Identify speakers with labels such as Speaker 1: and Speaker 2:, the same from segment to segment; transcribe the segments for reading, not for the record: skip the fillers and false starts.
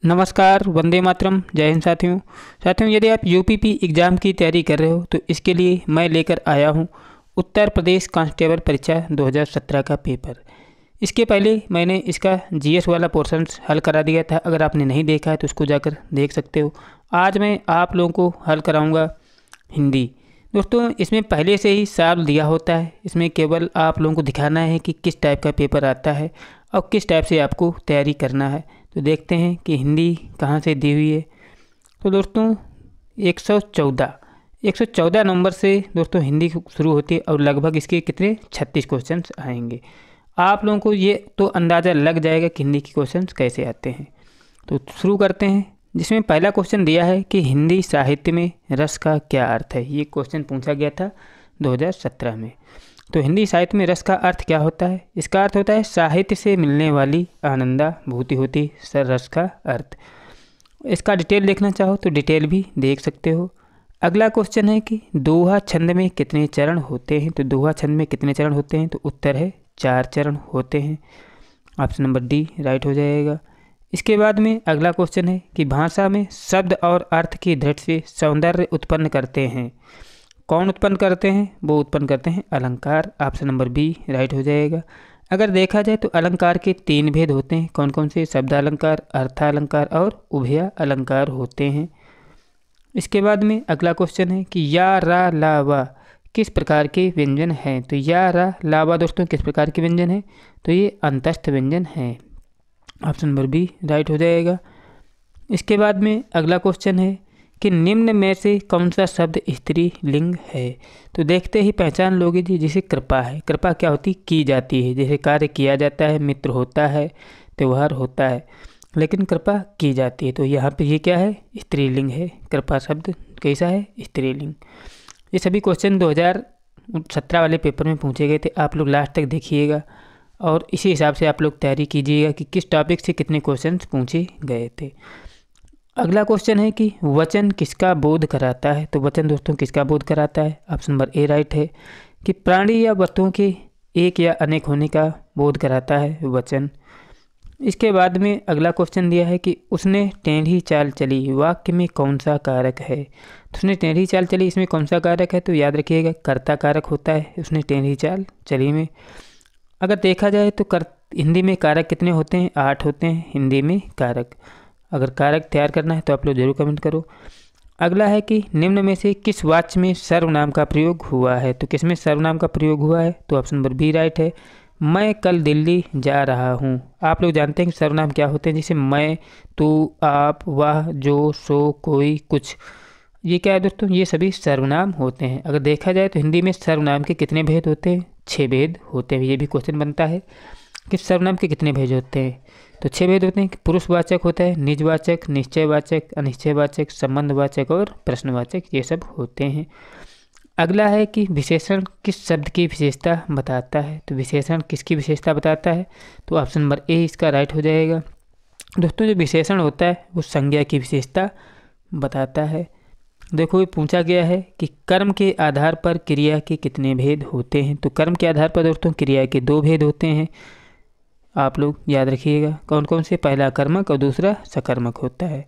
Speaker 1: नमस्कार, वंदे मातरम, जय हिंद साथियों, यदि आप यूपीपी एग्ज़ाम की तैयारी कर रहे हो तो इसके लिए मैं लेकर आया हूँ उत्तर प्रदेश कांस्टेबल परीक्षा 2017 का पेपर। इसके पहले मैंने इसका जीएस वाला पोर्शन हल करा दिया था। अगर आपने नहीं देखा है तो उसको जाकर देख सकते हो। आज मैं आप लोगों को हल कराऊँगा हिंदी। दोस्तों, इसमें पहले से ही सवाल दिया होता है, इसमें केवल आप लोगों को दिखाना है कि किस टाइप का पेपर आता है और किस टाइप से आपको तैयारी करना है। तो देखते हैं कि हिंदी कहाँ से दी हुई है। तो दोस्तों 114 नंबर से दोस्तों हिंदी शुरू होती है और लगभग इसके कितने 36 क्वेश्चंस आएंगे। आप लोगों को ये तो अंदाज़ा लग जाएगा कि हिंदी के क्वेश्चंस कैसे आते हैं। तो शुरू करते हैं, जिसमें पहला क्वेश्चन दिया है कि हिंदी साहित्य में रस का क्या अर्थ है। ये क्वेश्चन पूछा गया था 2017 में। तो हिंदी साहित्य में रस का अर्थ क्या होता है? इसका अर्थ होता है साहित्य से मिलने वाली आनंदानुभूति होती सर रस का अर्थ। इसका डिटेल देखना चाहो तो डिटेल भी देख सकते हो। अगला क्वेश्चन है कि दोहा छंद में कितने चरण होते हैं। तो दोहा छंद में कितने चरण होते हैं? तो उत्तर है 4 चरण होते हैं। ऑप्शन नंबर डी राइट हो जाएगा। इसके बाद में अगला क्वेश्चन है कि भाषा में शब्द और अर्थ की दृष्टि से सौंदर्य उत्पन्न करते हैं। कौन उत्पन्न करते हैं? वो उत्पन्न करते हैं अलंकार। ऑप्शन नंबर बी राइट हो जाएगा। अगर देखा जाए तो अलंकार के 3 भेद होते हैं। कौन कौन से? शब्दालंकार, अर्थालंकार और उभय अलंकार होते हैं। इसके बाद में अगला क्वेश्चन है कि या, रा, ला, वा किस प्रकार के व्यंजन हैं। तो या, रा, ला, वा दोस्तों किस प्रकार के व्यंजन हैं? तो ये अंतस्थ व्यंजन हैं। ऑप्शन नंबर बी राइट हो जाएगा। इसके बाद में अगला क्वेश्चन है कि निम्न में से कौन सा शब्द स्त्रीलिंग है। तो देखते ही पहचान लोगे जी, जैसे कृपा है। कृपा क्या होती? की जाती है। जैसे कार्य किया जाता है, मित्र होता है, त्यौहार होता है, लेकिन कृपा की जाती है। तो यहाँ पे ये क्या है? स्त्रीलिंग है। कृपा शब्द कैसा है? स्त्रीलिंग। ये सभी क्वेश्चन 2017 वाले पेपर में पूछे गए थे। आप लोग लास्ट तक देखिएगा और इसी हिसाब से आप लोग तैयारी कीजिएगा कि किस टॉपिक से कितने क्वेश्चन पूछे गए थे। अगला क्वेश्चन है कि वचन किसका बोध कराता है। तो वचन दोस्तों किसका बोध कराता है? ऑप्शन नंबर ए राइट है कि प्राणी या वस्तुओं के एक या अनेक होने का बोध कराता है वचन। इसके बाद में अगला क्वेश्चन दिया है कि उसने टेढ़ी चाल चली, वाक्य में कौन सा कारक है। तो उसने टेढ़ी चाल चली, इसमें कौन सा कारक है? तो याद रखिएगा कर्ता कारक होता है उसने टेढ़ी चाल चली में। अगर देखा जाए तो हिंदी में कारक कितने होते हैं? 8 होते हैं हिंदी में कारक। अगर कारक तैयार करना है तो आप लोग जरूर कमेंट करो। अगला है कि निम्न में से किस वाक्य में सर्वनाम का प्रयोग हुआ है। तो किस में सर्वनाम का प्रयोग हुआ है? तो ऑप्शन नंबर बी राइट है। मैं कल दिल्ली जा रहा हूँ। आप लोग जानते हैं कि सर्वनाम क्या होते हैं, जैसे मैं, तू, आप, वह, जो, सो, कोई, कुछ। ये क्या है दोस्तों? ये सभी सर्वनाम होते हैं। अगर देखा जाए तो हिंदी में सर्वनाम के कितने भेद होते हैं? 6 भेद होते हैं। ये भी क्वेश्चन बनता है कि सर्वनाम के कितने भेद होते हैं। तो 6 भेद होते हैं कि पुरुषवाचक होता है, निजवाचक, निश्चयवाचक, अनिश्चयवाचक, संबंधवाचक और प्रश्नवाचक, ये सब होते हैं। अगला है कि विशेषण किस शब्द की विशेषता बताता है। तो विशेषण किसकी विशेषता बताता है? तो ऑप्शन नंबर ए इसका राइट हो जाएगा। दोस्तों जो विशेषण होता है वो संज्ञा की विशेषता बताता है। देखो ये पूछा गया है कि कर्म के आधार पर क्रिया के कितने भेद होते हैं। तो कर्म के आधार पर दोस्तों क्रिया के 2 भेद होते हैं। आप लोग याद रखिएगा कौन कौन से? पहला कर्मक और दूसरा सकर्मक होता है।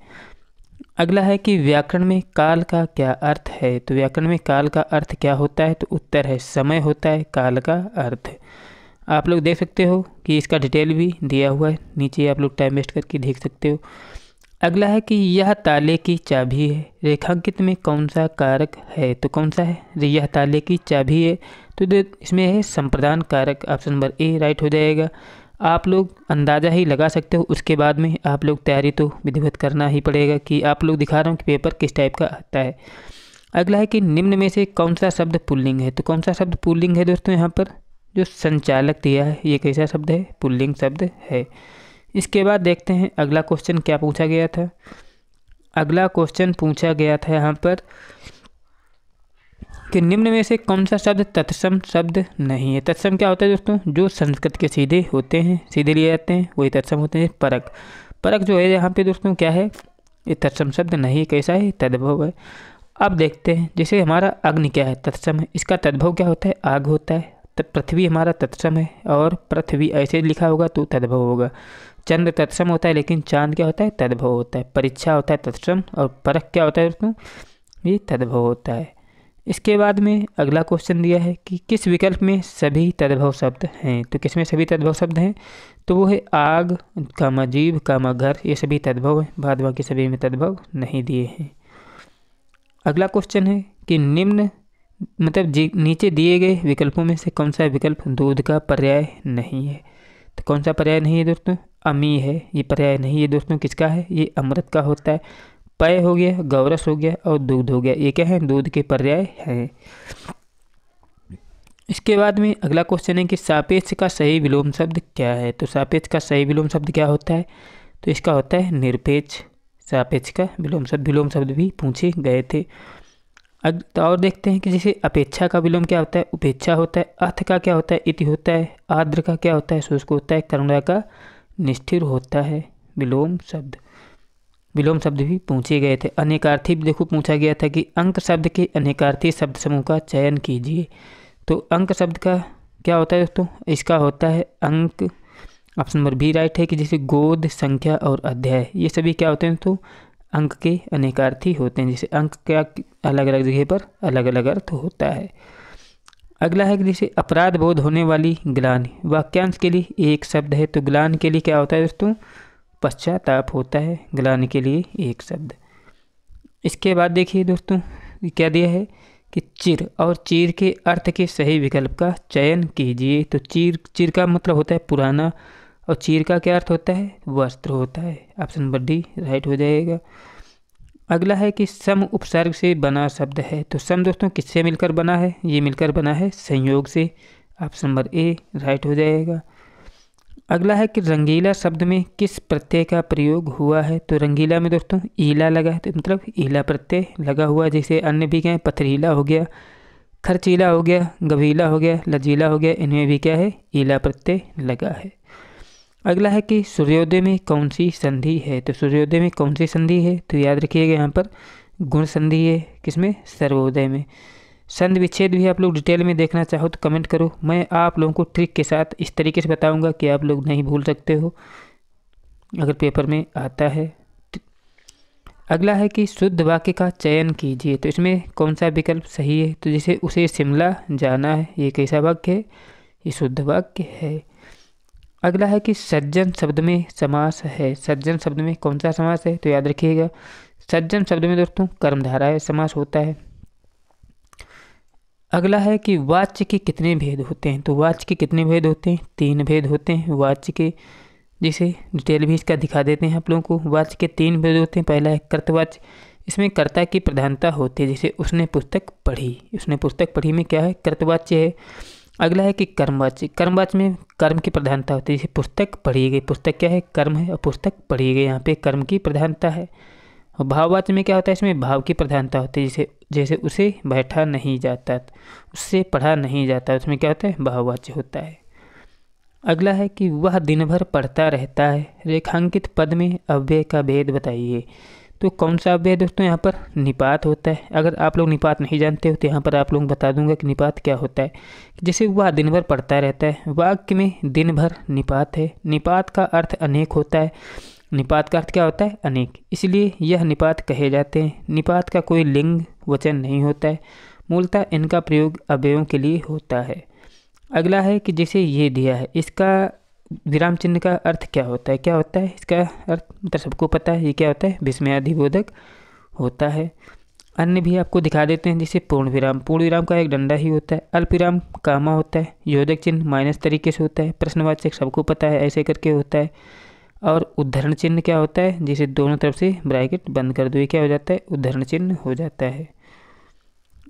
Speaker 1: अगला है कि व्याकरण में काल का क्या अर्थ है। तो व्याकरण में काल का अर्थ क्या होता है? तो उत्तर है समय होता है काल का अर्थ। आप लोग देख सकते हो कि इसका डिटेल भी दिया हुआ है नीचे, आप लोग टाइम वेस्ट करके देख सकते हो। अगला है कि यह ताले की चाबी है, रेखांकित में कौन सा कारक है। तो कौन सा है? यह ताले की चाबी है, तो इसमें है संप्रदान कारक। ऑप्शन नंबर ए राइट हो जाएगा। आप लोग अंदाज़ा ही लगा सकते हो। उसके बाद में आप लोग तैयारी तो विधिवत करना ही पड़ेगा कि आप लोग दिखा रहा हूँ कि पेपर किस टाइप का आता है। अगला है कि निम्न में से कौन सा शब्द पुल्लिंग है। तो कौन सा शब्द पुल्लिंग है दोस्तों? यहाँ पर जो संचालक दिया है ये कैसा शब्द है? पुल्लिंग शब्द है। इसके बाद देखते हैं अगला क्वेश्चन क्या पूछा गया था। अगला क्वेश्चन पूछा गया था यहाँ पर कि निम्न में से कौन सा शब्द तत्सम शब्द नहीं है। तत्सम क्या होता है दोस्तों? जो संस्कृत के सीधे होते हैं, सीधे लिए जाते हैं, वही तत्सम होते हैं। परक, परक जो है यहाँ पे दोस्तों क्या है? ये तत्सम शब्द नहीं है। कैसा है? तद्भव है। अब देखते हैं, जैसे हमारा अग्नि क्या है? तत्सम है। इसका तद्भव क्या होता है? आग होता है। पृथ्वी हमारा तत्सम है और पृथ्वी ऐसे लिखा होगा तो तद्भव होगा। चंद्र तत्सम होता है लेकिन चांद क्या होता है, तद्भव होता है। परीक्षा होता है तत्सम और परख क्या होता है दोस्तों, ये तद्भव होता है। इसके बाद में अगला क्वेश्चन दिया है कि किस विकल्प में सभी तद्भव शब्द हैं। तो किस में सभी तद्भव शब्द हैं, तो वो है आग, कामा जीव, कामा घर, ये सभी तद्भव है। बाद बाकी सभी में तद्भव नहीं दिए हैं। अगला क्वेश्चन है कि निम्न मतलब नीचे दिए गए विकल्पों में से कौन सा विकल्प दूध का पर्याय नहीं है। तो कौन सा पर्याय नहीं है दोस्तों, अमी है, ये पर्याय नहीं है दोस्तों। किसका है, ये अमृत का होता है। पय हो गया, गौरस हो गया और दूध हो गया, ये क्या है, दूध के पर्याय हैं। इसके बाद में अगला क्वेश्चन है कि सापेक्ष का सही विलोम शब्द क्या है। तो सापेक्ष का सही विलोम शब्द क्या होता है, तो इसका होता है निरपेक्ष। सापेक्ष का विलोम शब्द भी पूछे गए थे। तो और देखते हैं कि जैसे अपेक्षा का विलोम क्या होता है, उपेक्षा होता है। अर्थ का क्या होता है, इति होता है। आर्द्र का क्या होता है, शुष्क होता है। करुणा का निष्ठुर होता है विलोम शब्द भी पूछे गए थे। अनेकार्थी भी देखो पूछा गया था कि अंक शब्द के अनेकार्थी शब्द समूह का चयन कीजिए। तो अंक शब्द का क्या होता है दोस्तों, इसका होता है अंक, ऑप्शन नंबर बी राइट है कि जैसे गोद, संख्या और अध्याय, ये सभी क्या होते हैं तो अंक के अनेकार्थी होते हैं। जैसे अंक का अलग अलग जगह पर अलग अलग अर्थ होता है। अगला है कि जैसे अपराध बोध होने वाली ग्लानि, वाक्यांश के लिए एक शब्द है। तो ग्लानि के लिए क्या होता है दोस्तों, पश्चाताप होता है ग्लानि के लिए एक शब्द। इसके बाद देखिए दोस्तों क्या दिया है कि चिर और चीर के अर्थ के सही विकल्प का चयन कीजिए। तो चीर का मतलब होता है पुराना और चीर का क्या अर्थ होता है, वस्त्र होता है। ऑप्शन नंबर डी राइट हो जाएगा। अगला है कि सम उपसर्ग से बना शब्द है। तो सम दोस्तों किससे मिलकर बना है, ये मिलकर बना है संयोग से। ऑप्शन नंबर ए राइट हो जाएगा। अगला है कि रंगीला शब्द में किस प्रत्यय का प्रयोग हुआ है। तो रंगीला में दोस्तों ईला लगा है, तो मतलब ईला प्रत्यय लगा हुआ। जैसे अन्य भी क्या है, पथरीला हो गया, खर्चीला हो गया, गभीला हो गया, लजीला हो गया, इनमें भी क्या है, ईला प्रत्यय लगा है। अगला है कि सूर्योदय में कौन सी संधि है। तो सूर्योदय में कौन सी संधि है, तो याद रखिएगा यहाँ पर गुण संधि है। किसमें, सर्वोदय में। संधि विच्छेद भी आप लोग डिटेल में देखना चाहो तो कमेंट करो, मैं आप लोगों को ट्रिक के साथ इस तरीके से बताऊंगा कि आप लोग नहीं भूल सकते हो अगर पेपर में आता है। अगला है कि शुद्ध वाक्य का चयन कीजिए। तो इसमें कौन सा विकल्प सही है, तो जैसे उसे शिमला जाना है, ये कैसा वाक्य है, ये शुद्ध वाक्य है। अगला है कि सज्जन शब्द में समास है। सज्जन शब्द में कौन सा समास है, तो याद रखिएगा सज्जन शब्द में दोस्तों कर्मधारय समास होता है। अगला है कि वाच्य के कितने भेद होते हैं। तो वाच्य के कितने भेद होते हैं, 3 भेद होते हैं वाच्य के। जिसे डिटेल भी इसका दिखा देते हैं आप लोगों को। वाच्य के 3 भेद होते हैं। पहला है कर्तवाच्य, इसमें कर्ता की प्रधानता होती है। जैसे उसने पुस्तक पढ़ी, उसने पुस्तक पढ़ी में क्या है, कर्तवाच्य है। अगला है कि कर्मवाच्य, कर्मवाच्य में कर्म की प्रधानता होती है। जैसे पुस्तक पढ़ी गई, पुस्तक क्या है, कर्म है, और पुस्तक पढ़ी गई, यहाँ पे कर्म की प्रधानता है। और भाववाच्य में क्या होता है, इसमें भाव की प्रधानता होती है। जैसे उसे बैठा नहीं जाता, उससे पढ़ा नहीं जाता, उसमें क्या होता है, भाववाच्य होता है। अगला है कि वह दिन भर पढ़ता रहता है। रेखांकित पद में अव्यय का भेद बताइए। तो कौन सा अव्यय दोस्तों, यहाँ पर निपात होता है। अगर आप लोग निपात नहीं जानते हो तो यहाँ पर आप लोग बता दूंगा कि निपात क्या होता है। जैसे वह दिन भर पढ़ता रहता है, वाक्य में दिन भर निपात है। निपात का अर्थ अनेक होता है। निपात का अर्थ क्या होता है, अनेक, इसलिए यह निपात कहे जाते हैं। निपात का कोई लिंग वचन नहीं होता है, मूलतः इनका प्रयोग अव्ययों के लिए होता है। अगला है कि जैसे ये दिया है, इसका विराम चिन्ह का अर्थ क्या होता है, क्या होता है इसका अर्थ, मतलब सबको पता है ये क्या होता है, विस्मयादिबोधक होता है। अन्य भी आपको दिखा देते हैं, जैसे पूर्ण विराम, पूर्ण विराम का एक डंडा ही होता है। अल्प विराम कामा होता है। योजक चिन्ह माइनस तरीके से होता है। प्रश्नवाचक सबको पता है ऐसे करके होता है। और उद्धरण चिन्ह क्या होता है, जिसे दोनों तरफ से ब्रैकेट बंद कर दो, ये क्या हो जाता है, उद्धरण चिन्ह हो जाता है।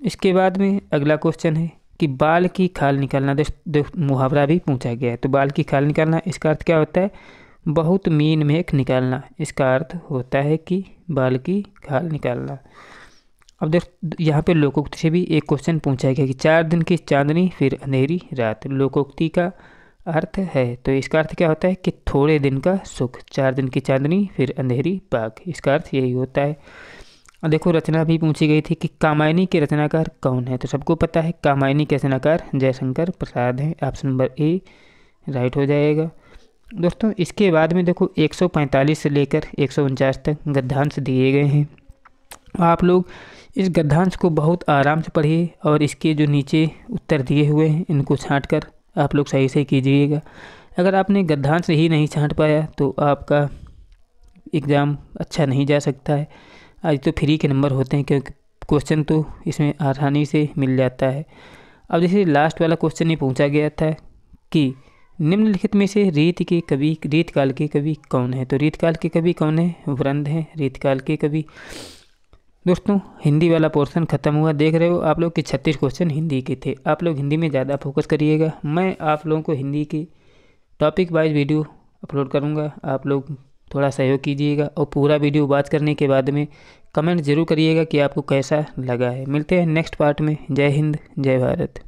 Speaker 1: इसके बाद में अगला क्वेश्चन है कि बाल की खाल निकालना। मुहावरा भी पूछा गया है। तो बाल की खाल निकालना, इसका अर्थ क्या होता है, बहुत मीन मेख निकालना। इसका अर्थ होता है कि बाल की खाल निकालना। अब देख यहाँ पे लोकोक्ति से भी एक क्वेश्चन पूछा गया कि 4 दिन की चांदनी फिर अंधेरी रात, लोकोक्ति का अर्थ है। तो इसका अर्थ क्या होता है कि थोड़े दिन का सुख, 4 दिन की चांदनी फिर अंधेरी पाक, इसका अर्थ यही होता है। और देखो रचना भी पूछी गई थी कि कामायनी के रचनाकार कौन है। तो सबको पता है कामायनी के रचनाकार जयशंकर प्रसाद हैं। ऑप्शन नंबर ए राइट हो जाएगा। दोस्तों इसके बाद में देखो 145 से लेकर 149 तक गद्यांश दिए गए हैं। आप लोग इस गद्यांश को बहुत आराम से पढ़िए और इसके जो नीचे उत्तर दिए हुए हैं इनको छांट कर आप लोग सही से कीजिएगा। अगर आपने गद्यांश ही नहीं छांट पाया तो आपका एग्ज़ाम अच्छा नहीं जा सकता है। आज तो फ्री के नंबर होते हैं क्योंकि क्वेश्चन तो इसमें आसानी से मिल जाता है। अब जैसे लास्ट वाला क्वेश्चन ये पूछा गया था कि निम्नलिखित में से रीतकाल के कवि कौन है। तो रीतकाल के कवि कौन है? वृंद हैं रीतकाल के कवि। दोस्तों हिंदी वाला पोर्शन ख़त्म हुआ। देख रहे हो आप लोग कि 36 क्वेश्चन हिंदी के थे। आप लोग हिंदी में ज़्यादा फोकस करिएगा। मैं आप लोगों को हिंदी की टॉपिक वाइज वीडियो अपलोड करूँगा, आप लोग थोड़ा सहयोग कीजिएगा और पूरा वीडियो वॉच करने के बाद में कमेंट ज़रूर करिएगा कि आपको कैसा लगा है। मिलते हैं नेक्स्ट पार्ट में। जय हिंद, जय भारत।